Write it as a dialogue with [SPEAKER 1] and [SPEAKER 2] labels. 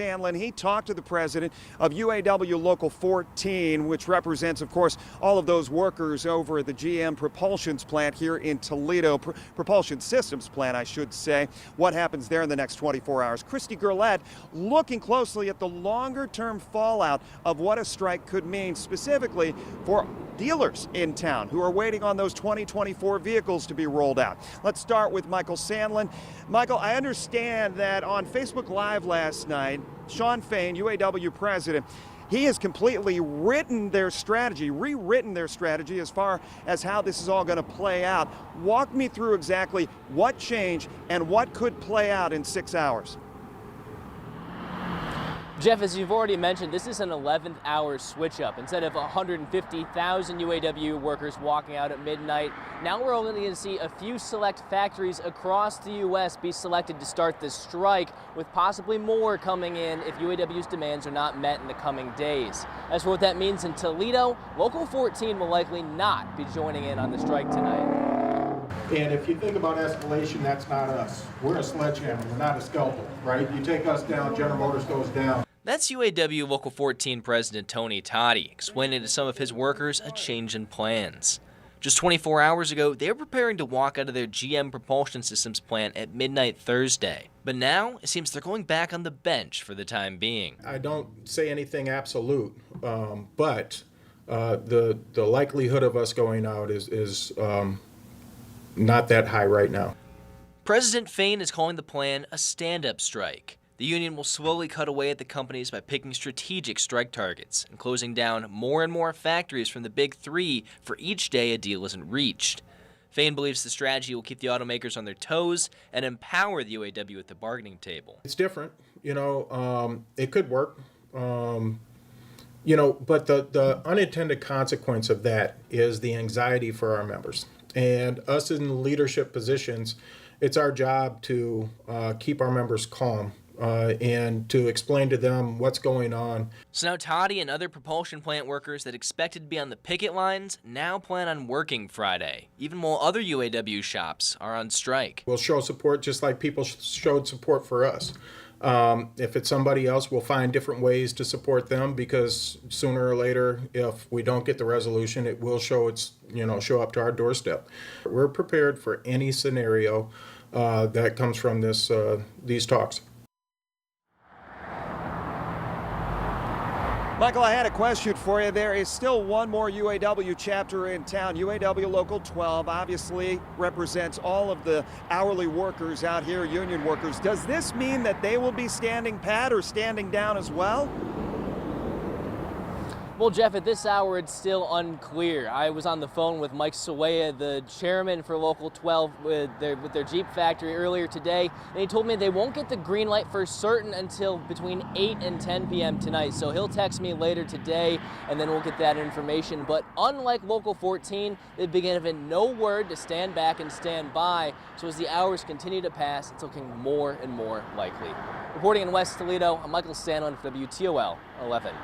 [SPEAKER 1] Sandlin, he talked to the president of UAW Local 14, which represents, of course, all of those workers over at the GM Propulsion's plant here in Toledo. Propulsion Systems plant, I should say. What happens there in the next 24 hours? Christy Gurlett looking closely at the longer-term fallout of what a strike could mean, specifically for dealers in town who are waiting on those 2024 vehicles to be rolled out. Let's start with Michael Sandlin. Michael, I understand that on Facebook Live last night, Shawn Fain, UAW president, he has completely rewritten their strategy as far as how this is all going to play out. Walk me through exactly what changed and what could play out in 6 hours.
[SPEAKER 2] Jeff, as you've already mentioned, this is an 11th hour switch up. Instead of 150,000 UAW workers walking out at midnight, now we're only going to see a few select factories across the U.S. be selected to start this strike, with possibly more coming in if UAW's demands are not met in the coming days. As for what that means in Toledo, Local 14 will likely not be joining in on the strike tonight.
[SPEAKER 3] And if you think about escalation, that's not us. We're a sledgehammer, we're not a scalpel, right? You take us down, General Motors goes down.
[SPEAKER 2] That's UAW Local 14 President Tony Totty explaining to some of his workers a change in plans. Just 24 hours ago, they were preparing to walk out of their GM Propulsion Systems plant at midnight Thursday. But now, it seems they're going back on the bench for the time being.
[SPEAKER 3] I don't say anything absolute, but the likelihood of us going out is not that high right now.
[SPEAKER 2] President Fain is calling the plan a stand-up strike. The union will slowly cut away at the companies by picking strategic strike targets and closing down more and more factories from the big three for each day a deal isn't reached. Fain believes the strategy will keep the automakers on their toes and empower the UAW at the bargaining table.
[SPEAKER 3] It's different, it could work, but the unintended consequence of that is the anxiety for our members. And us in leadership positions, it's our job to keep our members calm. And to explain to them what's going on.
[SPEAKER 2] So now Toddy and other propulsion plant workers that expected to be on the picket lines now plan on working Friday, even while other UAW shops are on strike.
[SPEAKER 3] We'll show support just like people showed support for us. If it's somebody else, we'll find different ways to support them, because sooner or later, if we don't get the resolution, it will show up to our doorstep. We're prepared for any scenario that comes from these talks.
[SPEAKER 1] Michael, I had a question for you. There is still one more UAW chapter in town. UAW Local 12 obviously represents all of the hourly workers out here, union workers. Does this mean that they will be standing pat or standing down as well?
[SPEAKER 2] Well, Jeff, at this hour, it's still unclear. I was on the phone with Mike Sawaya, the chairman for Local 12 with their Jeep factory earlier today, and he told me they won't get the green light for certain until between 8 and 10 p.m. tonight. So he'll text me later today, and then we'll get that information. But unlike Local 14, they've been given no word to stand back and stand by. So as the hours continue to pass, it's looking more and more likely. Reporting in West Toledo, I'm Michael Sandlin for WTOL 11.